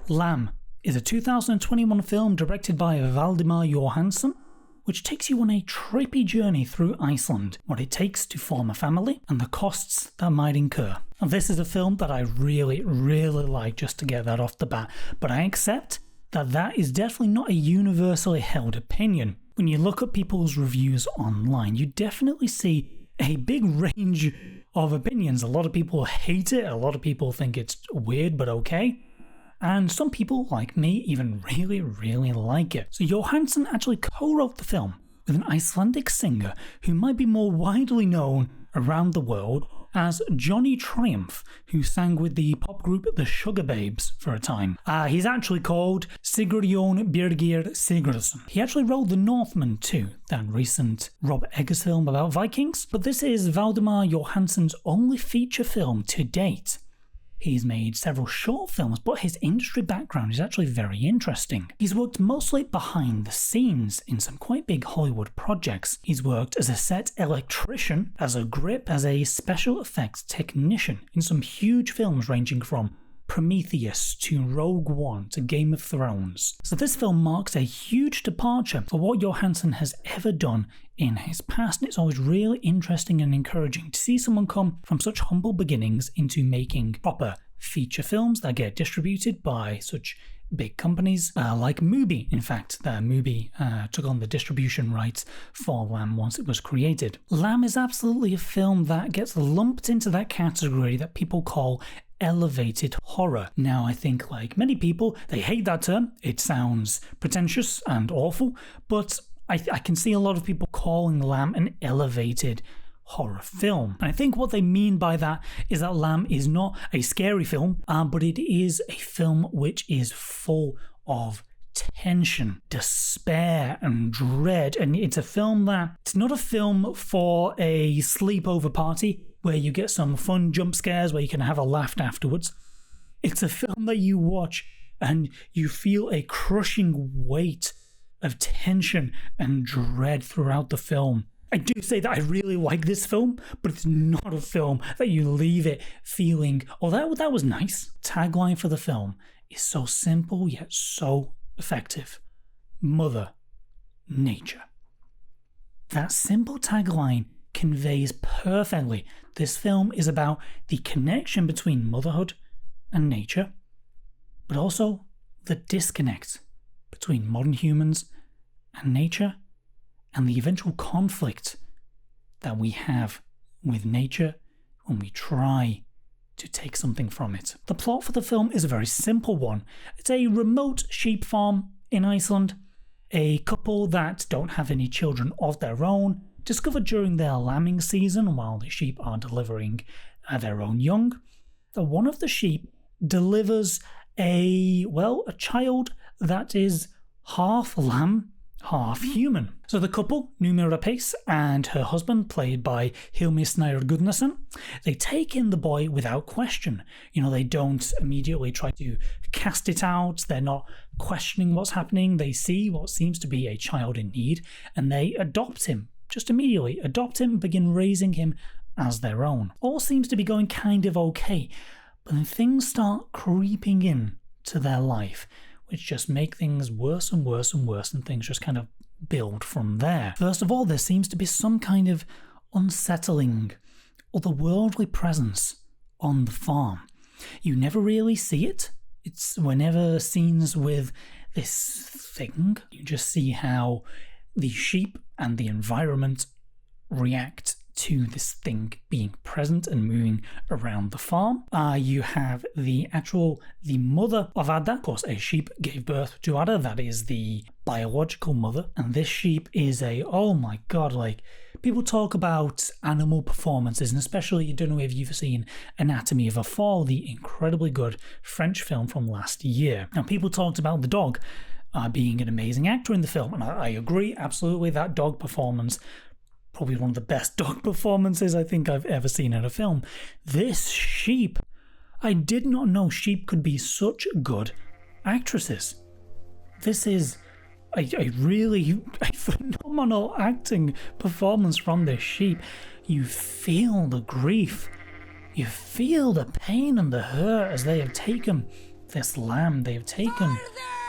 Lamb is a 2021 film directed by Valdimar Jóhannsson, which takes you on a trippy journey through Iceland, what it takes to form a family, and the costs that might incur. Now, this is a film that I really like, just to get that off the bat, but I accept that that is definitely not a universally held opinion. When you look at people's reviews online, you definitely see a big range of opinions. A lot of people hate it, a lot of people think it's weird but okay, and some people, like me, even really like it. So Jóhannsson actually co-wrote the film with an Icelandic singer who might be more widely known around the world as Johnny Triumph, who sang with the pop group The Sugar Babes for a time. He's actually called Sigurjón Birgir Sigurðsson. He actually wrote The Northman too, that recent Rob Eggers film about Vikings, but this is Valdimar Jóhannsson's only feature film to date. He's made several short films, but his industry background is actually very interesting. He's worked mostly behind the scenes in some quite big Hollywood projects. He's worked as a set electrician, as a grip, as a special effects technician in some huge films ranging from Prometheus to Rogue One to Game of Thrones. So this film marks a huge departure for what Jóhannsson has ever done in his past, and it's always really interesting and encouraging to see someone come from such humble beginnings into making proper feature films that get distributed by such big companies like Mubi. In fact, Mubi took on the distribution rights for Lamb once it was created. Lamb is absolutely a film that gets lumped into that category that people call elevated horror. Now, I think like many people, they hate that term. It sounds pretentious and awful, but I can see a lot of people calling Lamb an elevated horror film. And I think what they mean by that is that Lamb is not a scary film, but it is a film which is full of tension, despair, and dread. And it's a film that, it's not a film for a sleepover party where you get some fun jump scares where you can have a laugh afterwards. It's a film that you watch and you feel a crushing weight of tension and dread throughout the film. I do say that I really like this film, but it's not a film that you leave it feeling, oh, that was nice. Tagline for the film is so simple yet so effective. Mother Nature. That simple tagline conveys perfectly. This film is about the connection between motherhood and nature, but also the disconnect between modern humans and nature, and the eventual conflict that we have with nature when we try to take something from it. The plot for the film is a very simple one. It's a remote sheep farm in Iceland. A couple that don't have any children of their own discovered during their lambing season, while the sheep are delivering their own young, that one of the sheep delivers a child that is half lamb, half human. So the couple, Númi Rapace and her husband, played by Hilmi Snær Gudnason, they take in the boy without question. You know, they don't immediately try to cast it out. They're not questioning what's happening. They see what seems to be a child in need, and they adopt him. Just immediately adopt him and begin raising him as their own. All seems to be going kind of okay, but then things start creeping in to their life, which just make things worse and worse and worse, and things just kind of build from there. First of all, there seems to be some kind of unsettling, otherworldly presence on the farm. You never really see it. It's whenever scenes with this thing, you just see how the sheep and the environment react to this thing being present and moving around the farm. You have the mother of Ada. Of course, a sheep gave birth to Ada. That is the biological mother. And this sheep is oh my god, like, people talk about animal performances, and especially, I don't know if you've seen Anatomy of a Fall, the incredibly good French film from last year. Now, people talked about the dog being an amazing actor in the film, and I agree, absolutely, that dog performance, probably one of the best dog performances I think I've ever seen in a film. This sheep, I did not know sheep could be such good actresses. This is a phenomenal acting performance from this sheep. You feel the grief, you feel the pain and the hurt as they have taken this lamb. They have taken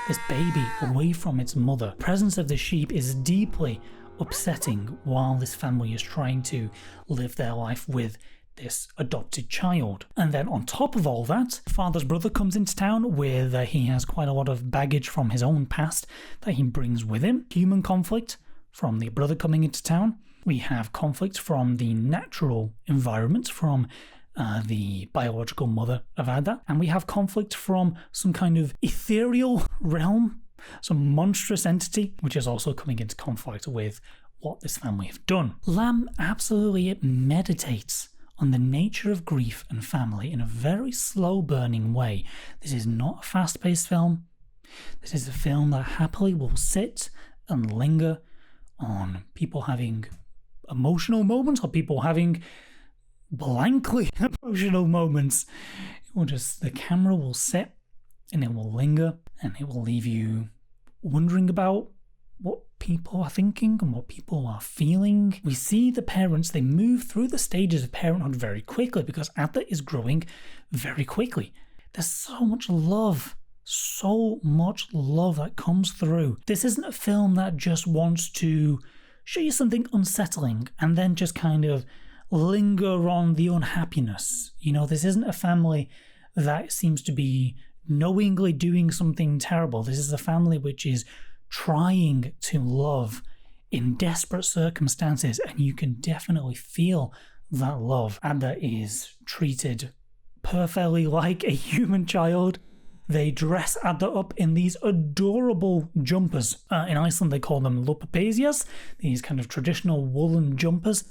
this baby away from its mother. The presence of the sheep is deeply upsetting while this family is trying to live their life with this adopted child. And then on top of all that, father's brother comes into town with he has quite a lot of baggage from his own past that he brings with him. Human conflict from the brother coming into town. We have conflict from the natural environment, from the biological mother of Ada. And we have conflict from some kind of ethereal realm, some monstrous entity, which is also coming into conflict with what this family have done. Lamb absolutely meditates on the nature of grief and family in a very slow-burning way. This is not a fast-paced film. This is a film that happily will sit and linger on people having emotional moments or people having blankly emotional moments. The camera will sit and it will linger and it will leave you wondering about what people are thinking and what people are feeling. We see the parents, they move through the stages of parenthood very quickly because Ada is growing very quickly. There's so much love that comes through. This isn't a film that just wants to show you something unsettling and then just kind of linger on the unhappiness. This isn't a family that seems to be knowingly doing something terrible. This is a family which is trying to love in desperate circumstances, and you can definitely feel that love. Ada is treated perfectly like a human child. They dress Ada up in these adorable jumpers. In Iceland they call them lopapesias, these kind of traditional woolen jumpers.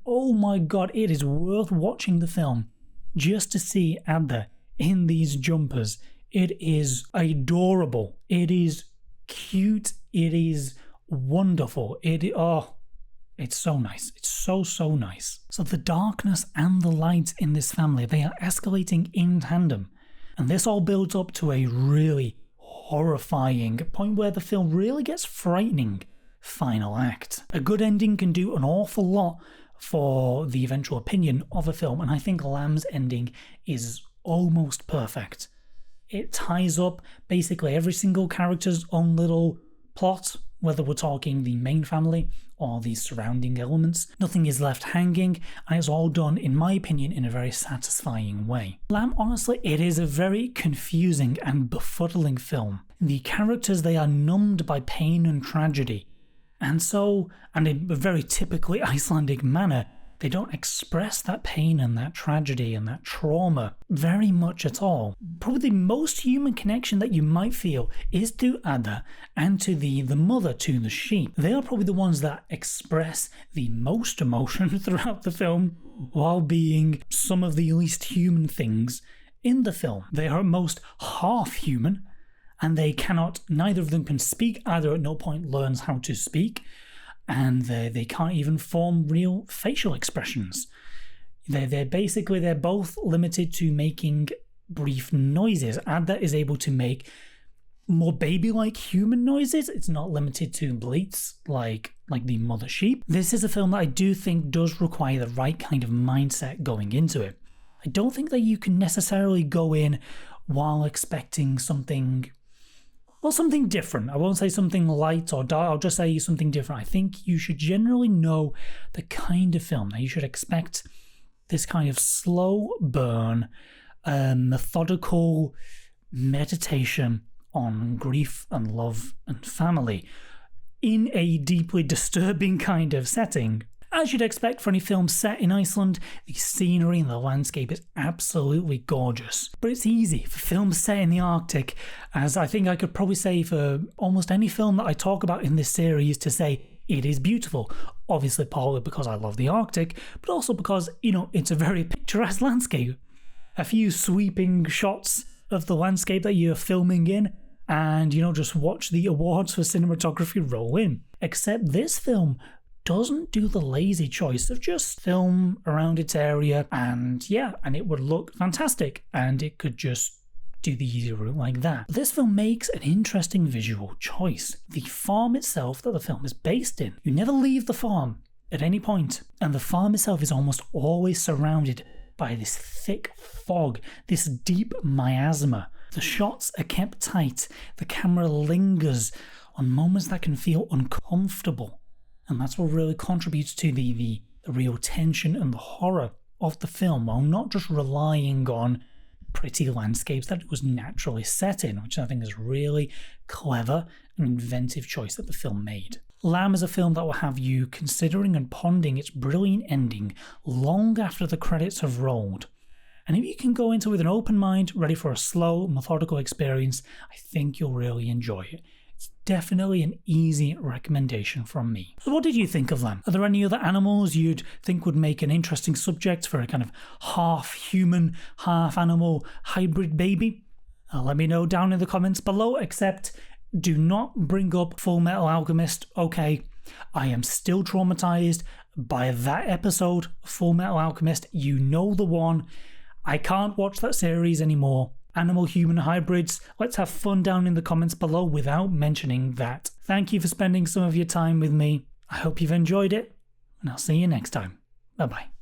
Oh my god, it is worth watching the film just to see Ada in these jumpers. It is adorable. It is cute. It is wonderful. It's so nice. It's so nice. So the darkness and the light in this family, they are escalating in tandem. And this all builds up to a really horrifying point where the film really gets frightening final act. A good ending can do an awful lot for the eventual opinion of a film, and I think Lamb's ending is almost perfect. It ties up basically every single character's own little plot, whether we're talking the main family or the surrounding elements. Nothing is left hanging, and it's all done, in my opinion, in a very satisfying way. Lamb, honestly, it is a very confusing and befuddling film. The characters, they are numbed by pain and tragedy, and in a very typically Icelandic manner, they don't express that pain and that tragedy and that trauma very much at all. Probably the most human connection that you might feel is to Ada and to the mother, to the sheep. They are probably the ones that express the most emotion throughout the film, while being some of the least human things in the film. They are at most half human, and neither of them can speak. Ada at no point learns how to speak, and they can't even form real facial expressions. They're both limited to making brief noises. Ada is able to make more baby-like human noises. It's not limited to bleats like the mother sheep. This is a film that I do think does require the right kind of mindset going into it. I don't think that you can necessarily go in while expecting something different. I won't say something light or dark, I'll just say something different. I think you should generally know the kind of film that you should expect. This kind of slow burn, methodical meditation on grief and love and family in a deeply disturbing kind of setting. As you'd expect for any film set in Iceland, the scenery and the landscape is absolutely gorgeous. But it's easy for films set in the Arctic, as I think I could probably say for almost any film that I talk about in this series, to say it is beautiful. Obviously partly because I love the Arctic, but also because, it's a very picturesque landscape. A few sweeping shots of the landscape that you're filming in, and, just watch the awards for cinematography roll in. Except this film doesn't do the lazy choice of just film around its area and it would look fantastic, and it could just do the easy route like that. This film makes an interesting visual choice. The farm itself that the film is based in, you never leave the farm at any point, and the farm itself is almost always surrounded by this thick fog, this deep miasma The shots are kept tight, the camera lingers on moments that can feel uncomfortable, and that's what really contributes to the real tension and the horror of the film, while not just relying on pretty landscapes that it was naturally set in, which I think is really clever and inventive choice that the film made. Lamb is a film that will have you considering and pondering its brilliant ending long after the credits have rolled. And if you can go into it with an open mind, ready for a slow, methodical experience, I think you'll really enjoy it. It's definitely an easy recommendation from me. So what did you think of Lamb? Are there any other animals you'd think would make an interesting subject for a kind of half-human, half-animal hybrid baby? Let me know down in the comments below, except do not bring up Full Metal Alchemist. Okay, I am still traumatized by that episode, Full Metal Alchemist. You know the one. I can't watch that series anymore. Animal-human hybrids, let's have fun down in the comments below without mentioning that. Thank you for spending some of your time with me. I hope you've enjoyed it, and I'll see you next time. Bye-bye.